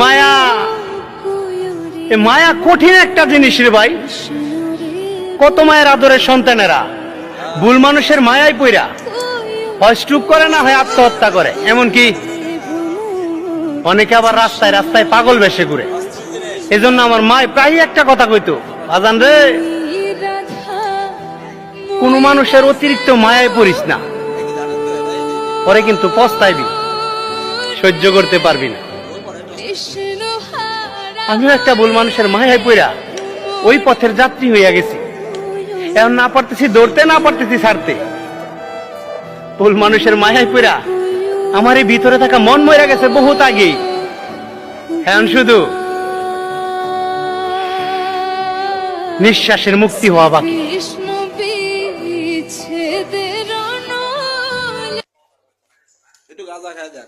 মায়া, মায়া কঠিন একটা জিনিস রে ভাই। কত মায়ের আদরের সন্তানেরা ভুল মানুষের মায়ায় পইরা হয় স্ট্রোক করে, না হয় আত্মহত্যা করে, এমনকি অনেকে আবার রাস্তায় রাস্তায় পাগল বেশে ঘুরে। এজন্য আমার মা প্রায় একটা কথা কইতো, আজান রে, কোন মানুষের অতিরিক্ত মায়ায় পড়িস না, পরে কিন্তু পস্তাইবি, সহ্য করতে পারবি না। আমিও একটা ভুল মানুষের মায়ায় পইরা ওই পথের যাত্রী হইয়া গেছি। এখন না পারতেছি দৌড়তে, না পারতেছি ছাড়তে। ভুল মানুষের মায়ায় পইরা আমার এই ভিতরে থাকা মন মইরা গেছে বহুত আগেই। এখন শুধু নিঃশ্বাসের মুক্তি হওয়া বাকি। একটু গাঁজা খায় দেখ।